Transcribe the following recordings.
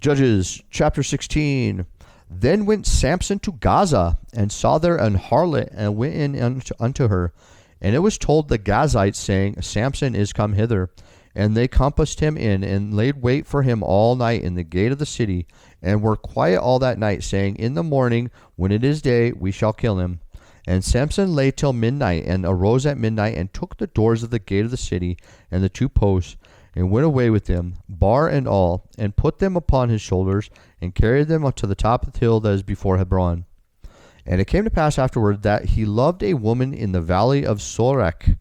Judges chapter 16. Then went Samson to Gaza, and saw there an harlot, and went in unto her. And it was told the Gazites, saying, Samson is come hither. And they compassed him in, and laid wait for him all night in the gate of the city, and were quiet all that night, saying, In the morning, when it is day, we shall kill him. And Samson lay till midnight, and arose at midnight, and took the doors of the gate of the city, and the two posts, and went away with them, bar and all, and put them upon his shoulders, and carried them up to the top of the hill that is before Hebron. And it came to pass afterward that he loved a woman in the valley of Sorek,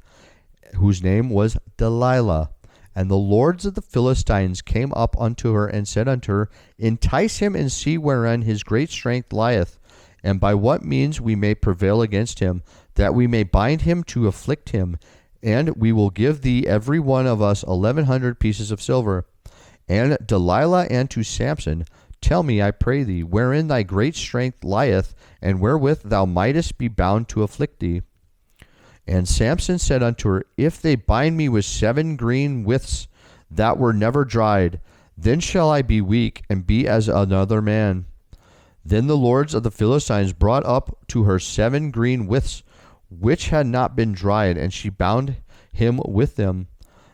whose name was Delilah. And the lords of the Philistines came up unto her, and said unto her, Entice him, and see wherein his great strength lieth, and by what means we may prevail against him, that we may bind him to afflict him, and we will give thee every one of us 1,100 pieces of silver. And Delilah unto Samson, Tell me, I pray thee, wherein thy great strength lieth, and wherewith thou mightest be bound to afflict thee. And Samson said unto her, If they bind me with 7 green withs that were never dried, then shall I be weak, and be as another man. Then the lords of the Philistines brought up to her 7 green withs, which had not been dried, and she bound him with them.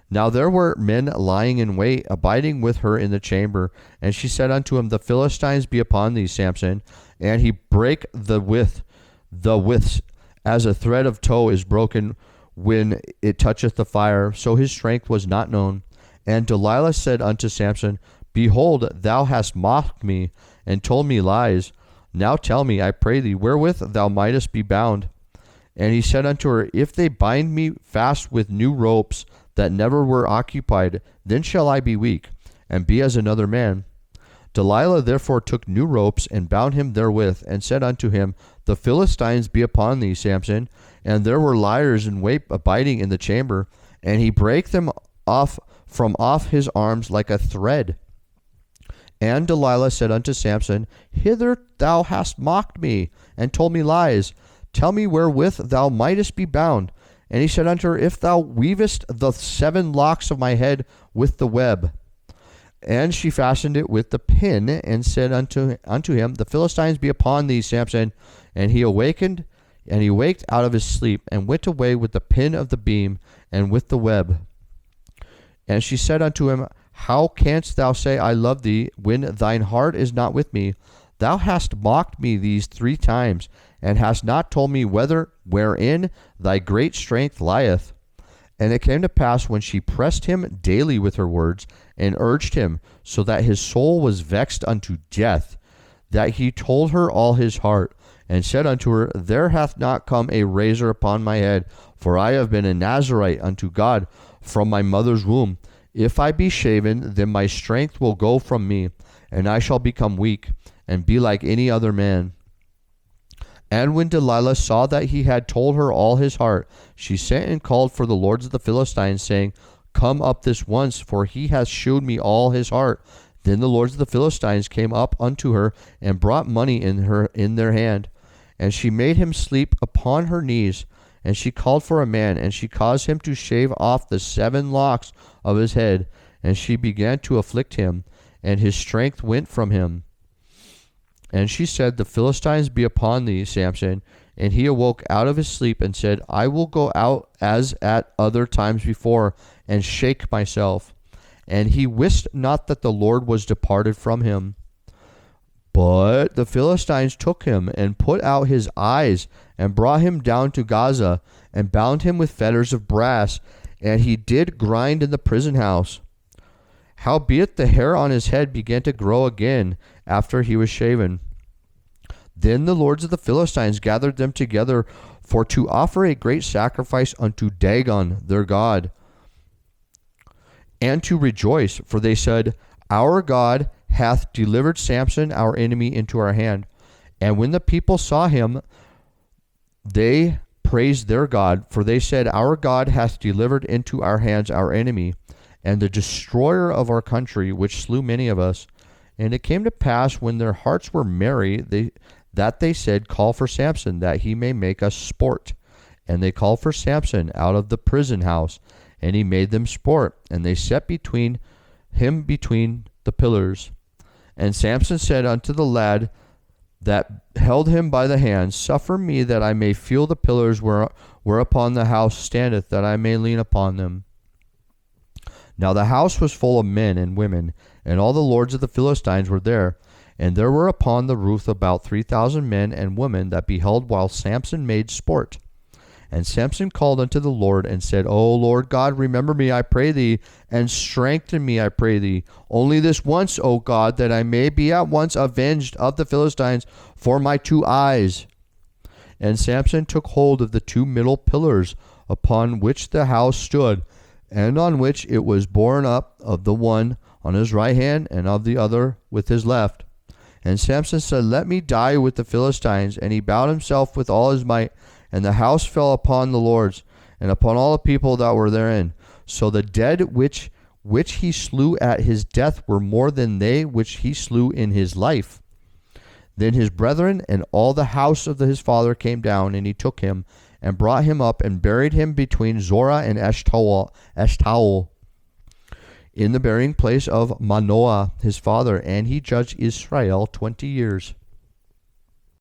Now there were men lying in wait, abiding with her in the chamber. And she said unto him, The Philistines be upon thee, Samson. And he brake the withs, as a thread of tow is broken when it toucheth the fire, so his strength was not known. And Delilah said unto Samson, Behold, thou hast mocked me, and told me lies. Now tell me, I pray thee, wherewith thou mightest be bound. And he said unto her, If they bind me fast with new ropes that never were occupied, then shall I be weak, and be as another man. Delilah therefore took new ropes, and bound him therewith, and said unto him, The Philistines be upon thee, Samson. And there were liars in wait abiding in the chamber, and he brake them off from off his arms like a thread. And Delilah said unto Samson, Hither thou hast mocked me, and told me lies. Tell me wherewith thou mightest be bound. And he said unto her, If thou weavest the 7 locks of my head with the web. And she fastened it with the pin, and said unto him, The Philistines be upon thee, Samson. And he awakened, and he waked out of his sleep, and went away with the pin of the beam, and with the web. And she said unto him, How canst thou say, I love thee, when thine heart is not with me? Thou hast mocked me these 3 times, and hast not told me wherein thy great strength lieth. And it came to pass, when she pressed him daily with her words, and urged him, so that his soul was vexed unto death, that he told her all his heart, and said unto her, There hath not come a razor upon my head, for I have been a Nazarite unto God from my mother's womb. If I be shaven, then my strength will go from me, and I shall become weak, and be like any other man. And when Delilah saw that he had told her all his heart, she sent and called for the lords of the Philistines, saying, Come up this once, for he hath shewed me all his heart. Then the lords of the Philistines came up unto her, and brought money in their hand. And she made him sleep upon her knees. And she called for a man, and she caused him to shave off the 7 locks of his head. And she began to afflict him, and his strength went from him. And she said, The Philistines be upon thee, Samson. And he awoke out of his sleep, and said, I will go out as at other times before, and shake myself. And he wist not that the Lord was departed from him. But the Philistines took him, and put out his eyes, and brought him down to Gaza, and bound him with fetters of brass, and he did grind in the prison house. Howbeit the hair on his head began to grow again after he was shaven. Then the lords of the Philistines gathered them together for to offer a great sacrifice unto Dagon their god, and to rejoice, for they said, Our God hath delivered Samson our enemy into our hand. And when the people saw him, they praised their God, for they said, Our God hath delivered into our hands our enemy, and the destroyer of our country, which slew many of us. And it came to pass, when their hearts were merry, that they said, Call for Samson, that he may make us sport. And they called for Samson out of the prison house, and he made them sport. And they set him between the pillars. And Samson said unto the lad that held him by the hand, Suffer me that I may feel the pillars whereupon the house standeth, that I may lean upon them. Now the house was full of men and women, and all the lords of the Philistines were there. And there were upon the roof about 3,000 men and women that beheld while Samson made sport. And Samson called unto the Lord, and said, O Lord God, remember me, I pray thee, and strengthen me, I pray thee. Only this once, O God, that I may be at once avenged of the Philistines for my 2 eyes. And Samson took hold of the 2 middle pillars upon which the house stood, and on which it was borne up, of the one on his right hand, and of the other with his left. And Samson said, Let me die with the Philistines. And he bowed himself with all his might, and the house fell upon the lords, and upon all the people that were therein. So the dead which he slew at his death were more than they which he slew in his life. Then his brethren and all the house of his father came down, and he took him, and brought him up, and buried him between Zorah and Eshtaol, in the burying place of Manoah his father, and he judged Israel 20 years.